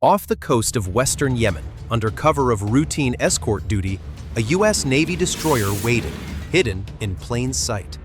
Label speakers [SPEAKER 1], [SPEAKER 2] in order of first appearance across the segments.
[SPEAKER 1] Off the coast of western Yemen, under cover of routine escort duty, a U.S. Navy destroyer waited, hidden in plain sight.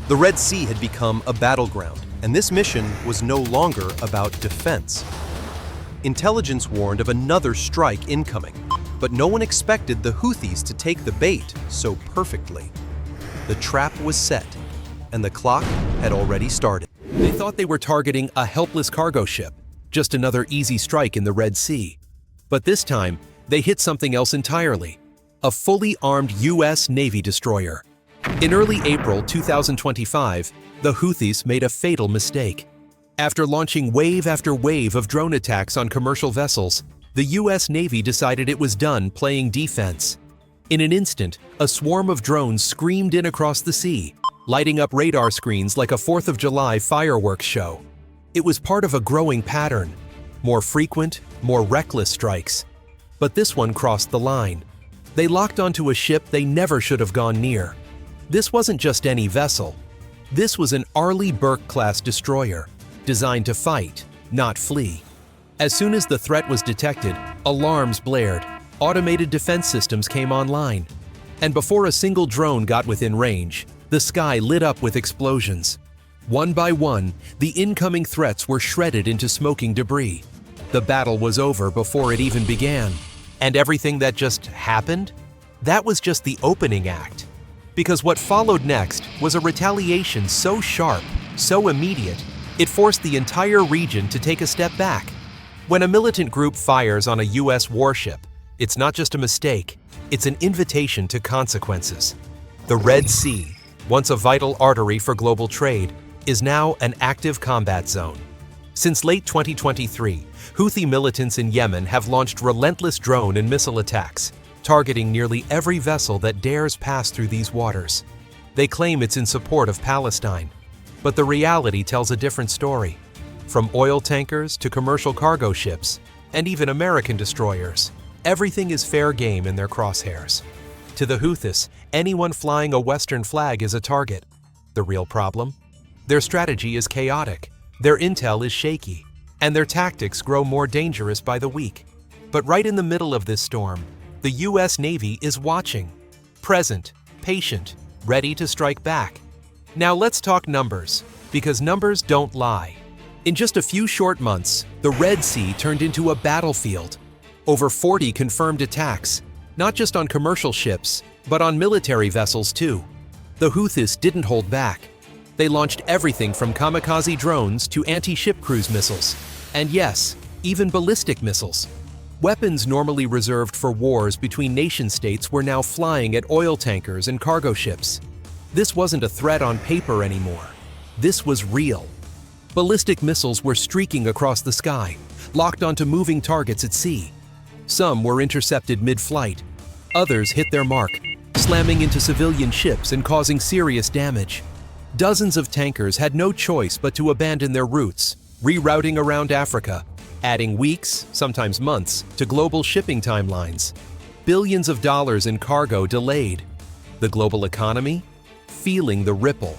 [SPEAKER 1] The Red Sea had become a battleground, and this mission was no longer about defense. Intelligence warned of another strike incoming, but no one expected the Houthis to take the bait so perfectly. The trap was set, and the clock had already started. They thought they were targeting a helpless cargo ship, just another easy strike in the Red Sea. But this time, they hit something else entirely: a fully armed U.S. Navy destroyer. In early April 2025, the Houthis made a fatal mistake. After launching wave after wave of drone attacks on commercial vessels, the U.S. Navy decided it was done playing defense. In an instant, a swarm of drones screamed in across the sea, lighting up radar screens like a 4th of July fireworks show. It was part of a growing pattern: more frequent, more reckless strikes. But this one crossed the line. They locked onto a ship they never should have gone near. This wasn't just any vessel. This was an Arleigh Burke-class destroyer, designed to fight, not flee. As soon as the threat was detected, alarms blared, automated defense systems came online, and before a single drone got within range, the sky lit up with explosions. One by one, the incoming threats were shredded into smoking debris. The battle was over before it even began. And everything that just happened? That was just the opening act. Because what followed next was a retaliation so sharp, so immediate, it forced the entire region to take a step back. When a militant group fires on a U.S. warship, it's not just a mistake, it's an invitation to consequences. The Red Sea, once a vital artery for global trade, is now an active combat zone. Since late 2023, Houthi militants in Yemen have launched relentless drone and missile attacks, targeting nearly every vessel that dares pass through these waters. They claim it's in support of Palestine, but the reality tells a different story. From oil tankers to commercial cargo ships, and even American destroyers, everything is fair game in their crosshairs. To the Houthis, anyone flying a Western flag is a target. The real problem? Their strategy is chaotic, their intel is shaky, and their tactics grow more dangerous by the week. But right in the middle of this storm, the U.S. Navy is watching, present, patient, ready to strike back. Now let's talk numbers, because numbers don't lie. In just a few short months, the Red Sea turned into a battlefield. Over 40 confirmed attacks, not just on commercial ships, but on military vessels too. The Houthis didn't hold back. They launched everything from kamikaze drones to anti-ship cruise missiles, and yes, even ballistic missiles. Weapons normally reserved for wars between nation-states were now flying at oil tankers and cargo ships. This wasn't a threat on paper anymore. This was real. Ballistic missiles were streaking across the sky, locked onto moving targets at sea. Some were intercepted mid-flight. Others hit their mark, slamming into civilian ships and causing serious damage. Dozens of tankers had no choice but to abandon their routes, rerouting around Africa, adding weeks, sometimes months, to global shipping timelines. Billions of dollars in cargo delayed. The global economy? Feeling the ripple.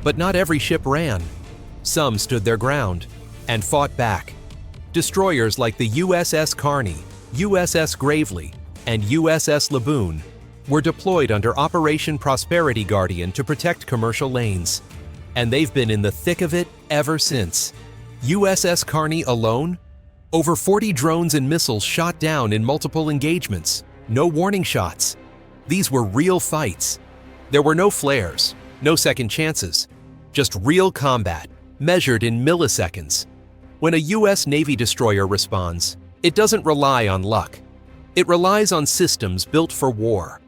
[SPEAKER 1] But not every ship ran. Some stood their ground and fought back. Destroyers like the USS Carney, USS Gravely, and USS Laboon were deployed under Operation Prosperity Guardian to protect commercial lanes. And they've been in the thick of it ever since. USS Carney alone? Over 40 drones and missiles shot down in multiple engagements. No warning shots. These were real fights. There were no flares, no second chances. Just real combat, measured in milliseconds. When a U.S. Navy destroyer responds, it doesn't rely on luck. It relies on systems built for war.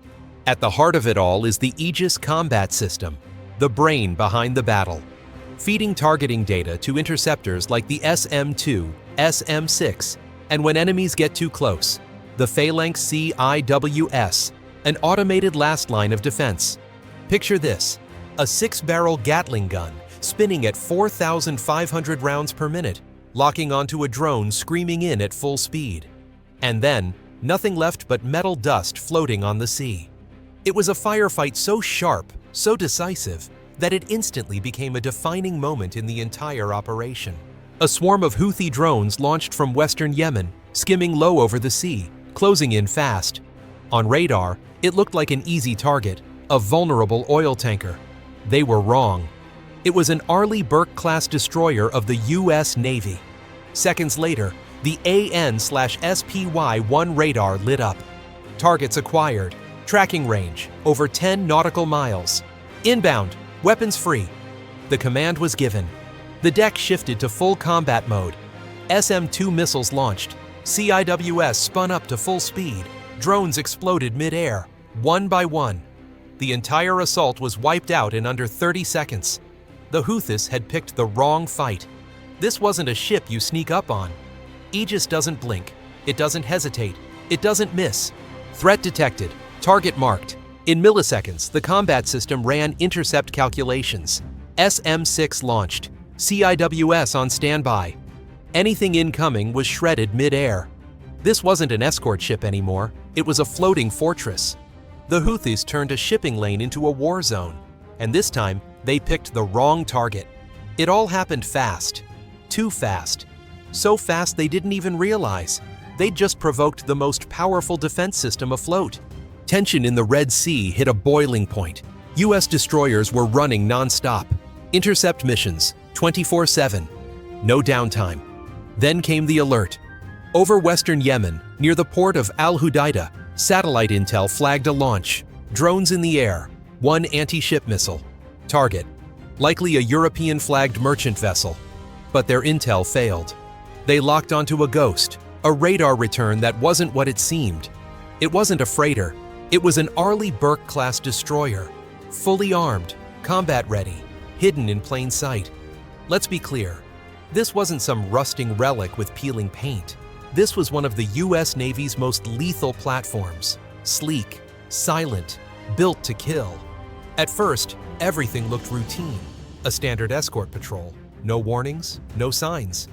[SPEAKER 1] At the heart of it all is the Aegis combat system, the brain behind the battle, feeding targeting data to interceptors like the SM-2, SM-6, and when enemies get too close, the Phalanx CIWS, an automated last line of defense. Picture this: a 6-barrel Gatling gun spinning at 4,500 rounds per minute, locking onto a drone screaming in at full speed. And then, nothing left but metal dust floating on the sea. It was a firefight so sharp, so decisive, that it instantly became a defining moment in the entire operation. A swarm of Houthi drones launched from western Yemen, skimming low over the sea, closing in fast. On radar, it looked like an easy target, a vulnerable oil tanker. They were wrong. It was an Arleigh Burke-class destroyer of the U.S. Navy. Seconds later, the AN/SPY-1 radar lit up. Targets acquired. Tracking range, over 10 nautical miles. Inbound, weapons free. The command was given. The deck shifted to full combat mode. SM-2 missiles launched. CIWS spun up to full speed. Drones exploded mid-air, one by one. The entire assault was wiped out in under 30 seconds. The Houthis had picked the wrong fight. This wasn't a ship you sneak up on. Aegis doesn't blink. It doesn't hesitate. It doesn't miss. Threat detected. Target marked. In milliseconds, the combat system ran intercept calculations. SM-6 launched. CIWS on standby. Anything incoming was shredded mid-air. This wasn't an escort ship anymore. It was a floating fortress. The Houthis turned a shipping lane into a war zone. And this time, they picked the wrong target. It all happened fast. Too fast. So fast they didn't even realize. They'd just provoked the most powerful defense system afloat. Tension in the Red Sea hit a boiling point. U.S. destroyers were running non-stop. Intercept missions, 24/7. No downtime. Then came the alert. Over western Yemen, near the port of Al-Hudaydah, satellite intel flagged a launch. Drones in the air. One anti-ship missile. Target. Likely a European-flagged merchant vessel. But their intel failed. They locked onto a ghost, a radar return that wasn't what it seemed. It wasn't a freighter. It was an Arleigh Burke-class destroyer. Fully armed, combat-ready, hidden in plain sight. Let's be clear. This wasn't some rusting relic with peeling paint. This was one of the U.S. Navy's most lethal platforms. Sleek, silent, built to kill. At first, everything looked routine. A standard escort patrol. No warnings, no signs.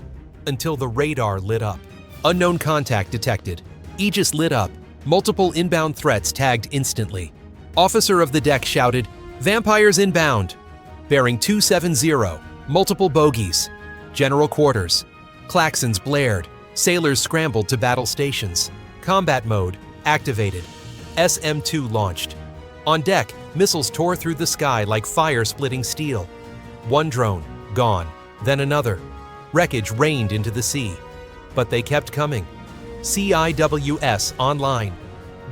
[SPEAKER 1] Until the radar lit up. Unknown contact detected. Aegis lit up. Multiple inbound threats tagged instantly. Officer of the deck shouted, "Vampires inbound!" Bearing 270, multiple bogies. General quarters. Klaxons blared. Sailors scrambled to battle stations. Combat mode activated. SM-2 launched. On deck, missiles tore through the sky like fire-splitting steel. One drone, gone. Then another. Wreckage rained into the sea. But they kept coming. CIWS online.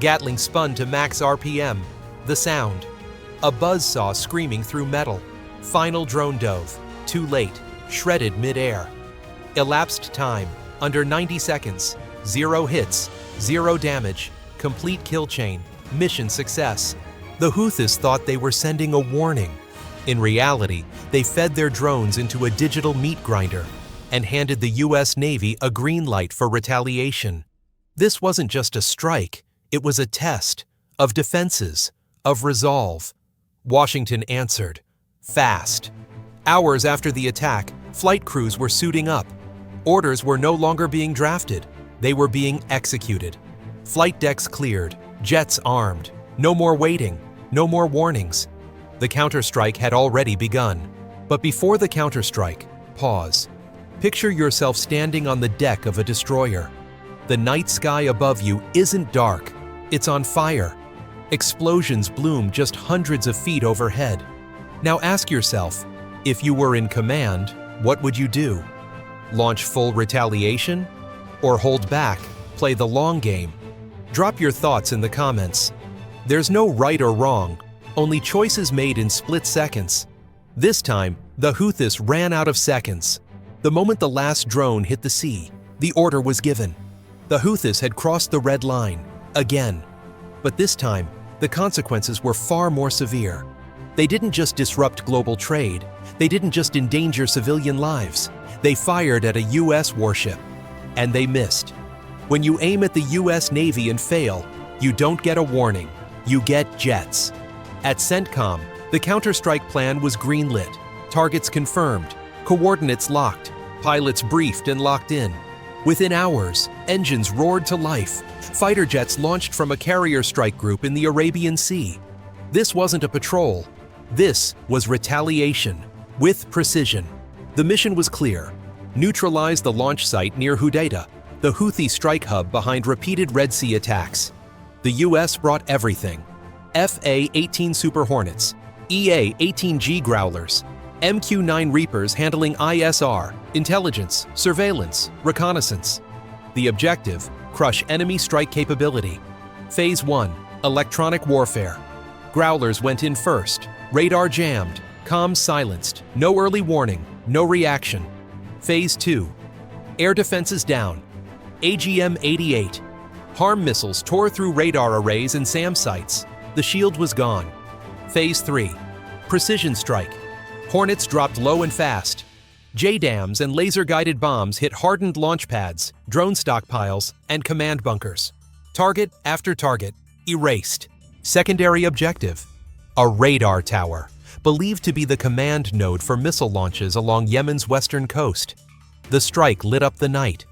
[SPEAKER 1] Gatling spun to max RPM. The sound. A buzzsaw screaming through metal. Final drone dove. Too late. Shredded mid-air. Elapsed time, under 90 seconds. 0 hits, 0 damage. Complete kill chain. Mission success. The Houthis thought they were sending a warning. In reality, they fed their drones into a digital meat grinder and handed the U.S. Navy a green light for retaliation. This wasn't just a strike, it was a test of defenses, of resolve. Washington answered, fast. Hours after the attack, flight crews were suiting up. Orders were no longer being drafted, they were being executed. Flight decks cleared, jets armed. No more waiting, no more warnings. The counterstrike had already begun. But before the counterstrike, pause. Picture yourself standing on the deck of a destroyer. The night sky above you isn't dark, it's on fire. Explosions bloom just hundreds of feet overhead. Now ask yourself, if you were in command, what would you do? Launch full retaliation? Or hold back, play the long game? Drop your thoughts in the comments. There's no right or wrong, only choices made in split seconds. This time, the Houthis ran out of seconds. The moment the last drone hit the sea, the order was given. The Houthis had crossed the red line, again. But this time, the consequences were far more severe. They didn't just disrupt global trade, they didn't just endanger civilian lives. They fired at a U.S. warship, and they missed. When you aim at the U.S. Navy and fail, you don't get a warning, you get jets. At CENTCOM, the counterstrike plan was greenlit, targets confirmed, coordinates locked, pilots briefed and locked in. Within hours, engines roared to life. Fighter jets launched from a carrier strike group in the Arabian Sea. This wasn't a patrol. This was retaliation, with precision. The mission was clear. neutralized the launch site near Houthi, the Houthi strike hub behind repeated Red Sea attacks. The US brought everything: FA-18 Super Hornets, EA-18G Growlers, MQ-9 Reapers handling ISR, intelligence, surveillance, reconnaissance. The objective: crush enemy strike capability. Phase 1, electronic warfare. Growlers went in first, radar jammed, comms silenced, no early warning, no reaction. Phase 2, air defenses down. AGM-88. HARM missiles tore through radar arrays and SAM sites. The shield was gone. Phase 3, precision strike. Hornets dropped low and fast. JDAMs and laser-guided bombs hit hardened launch pads, drone stockpiles, and command bunkers. Target after target, erased. Secondary objective: a radar tower, believed to be the command node for missile launches along Yemen's western coast. The strike lit up the night.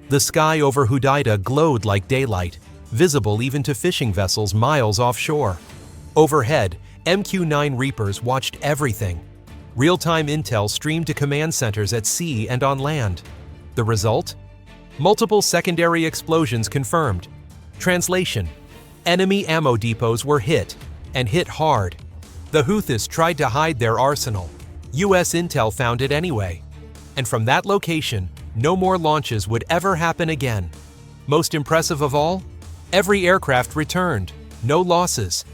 [SPEAKER 1] The sky over Houthi glowed like daylight, visible even to fishing vessels miles offshore. Overhead, MQ-9 Reapers watched everything. Real-time intel streamed to command centers at sea and on land. The result? Multiple secondary explosions confirmed. Translation: enemy ammo depots were hit, and hit hard. The Houthis tried to hide their arsenal. US intel found it anyway. And from that location, no more launches would ever happen again. Most impressive of all? Every aircraft returned, no losses.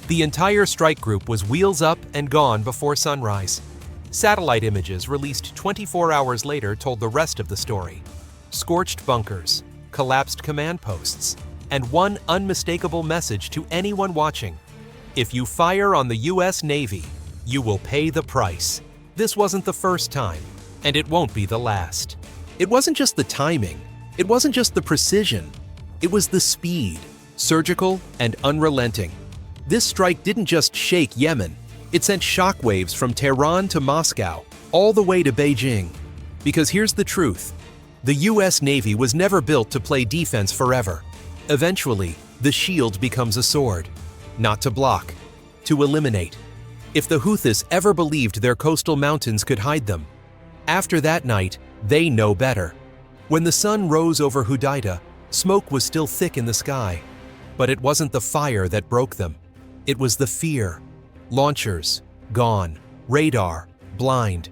[SPEAKER 1] The entire strike group was wheels up and gone before sunrise. Satellite images released 24 hours later told the rest of the story. Scorched bunkers, collapsed command posts, and one unmistakable message to anyone watching: if you fire on the US Navy, you will pay the price. This wasn't the first time, and it won't be the last. It wasn't just the timing, it wasn't just the precision, it was the speed, surgical and unrelenting. This strike didn't just shake Yemen, it sent shockwaves from Tehran to Moscow, all the way to Beijing. Because here's the truth: the US Navy was never built to play defense forever. Eventually, the shield becomes a sword, not to block, to eliminate. If the Houthis ever believed their coastal mountains could hide them, after that night, they know better. When the sun rose over Houthi, smoke was still thick in the sky. But it wasn't the fire that broke them. It was the fear. Launchers, gone. Radar, blind.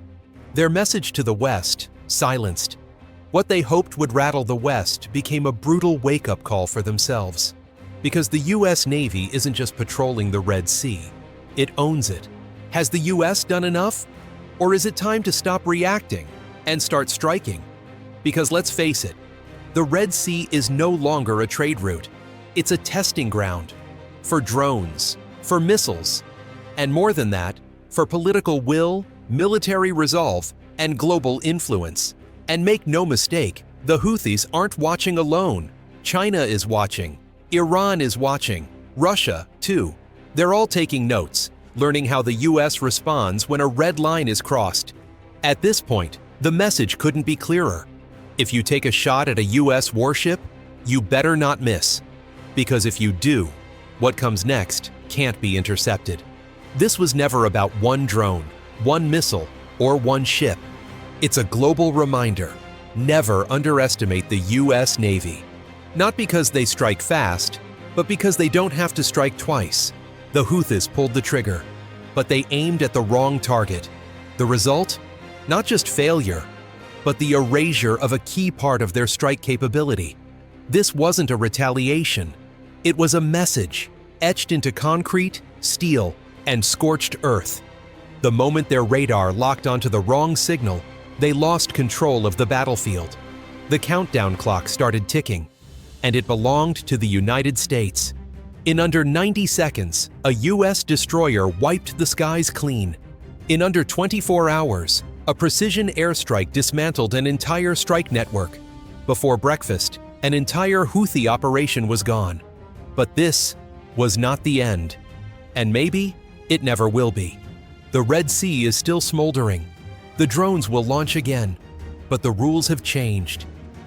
[SPEAKER 1] Their message to the West, silenced. What they hoped would rattle the West became a brutal wake-up call for themselves. Because the US Navy isn't just patrolling the Red Sea. It owns it. Has the US done enough? Or is it time to stop reacting and start striking? Because let's face it, the Red Sea is no longer a trade route. It's a testing ground for drones, for missiles, and more than that, for political will, military resolve, and global influence. And make no mistake, the Houthis aren't watching alone. China is watching. Iran is watching. Russia, too. They're all taking notes, learning how the US responds when a red line is crossed. At this point, the message couldn't be clearer. If you take a shot at a US warship, you better not miss. Because if you do, what comes next can't be intercepted. This was never about one drone, one missile, or one ship. It's a global reminder: never underestimate the US Navy. Not because they strike fast, but because they don't have to strike twice. The Houthis pulled the trigger, but they aimed at the wrong target. The result? Not just failure, but the erasure of a key part of their strike capability. This wasn't a retaliation. It was a message, etched into concrete, steel, and scorched earth. The moment their radar locked onto the wrong signal, they lost control of the battlefield. The countdown clock started ticking, and it belonged to the United States. In under 90 seconds, a US destroyer wiped the skies clean. In under 24 hours, a precision airstrike dismantled an entire strike network. Before breakfast, an entire Houthi operation was gone. But this was not the end. And maybe it never will be. The Red Sea is still smoldering. The drones will launch again, but the rules have changed.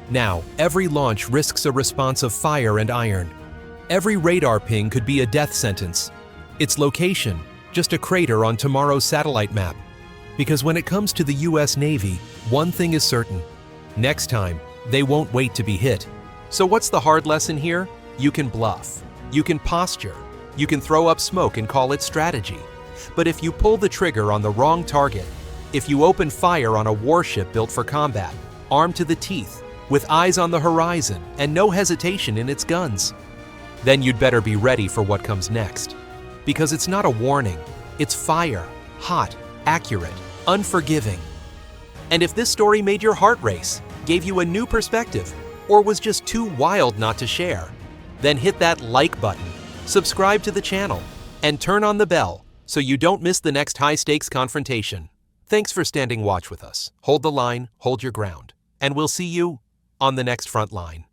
[SPEAKER 1] Now, every launch risks a response of fire and iron. Every radar ping could be a death sentence. Its location, just a crater on tomorrow's satellite map. Because when it comes to the US Navy, one thing is certain: Next time, they won't wait to be hit. So what's the hard lesson here? You can bluff. You can posture. You can throw up smoke and call it strategy. But if you pull the trigger on the wrong target, if you open fire on a warship built for combat, armed to the teeth, with eyes on the horizon and no hesitation in its guns, then you'd better be ready for what comes next. Because it's not a warning, it's fire, hot, accurate, unforgiving. And if this story made your heart race, gave you a new perspective, or was just too wild not to share, then hit that like button, subscribe to the channel, and turn on the bell so you don't miss the next high-stakes confrontation. Thanks for standing watch with us. Hold the line, hold your ground, and we'll see you on the next front line.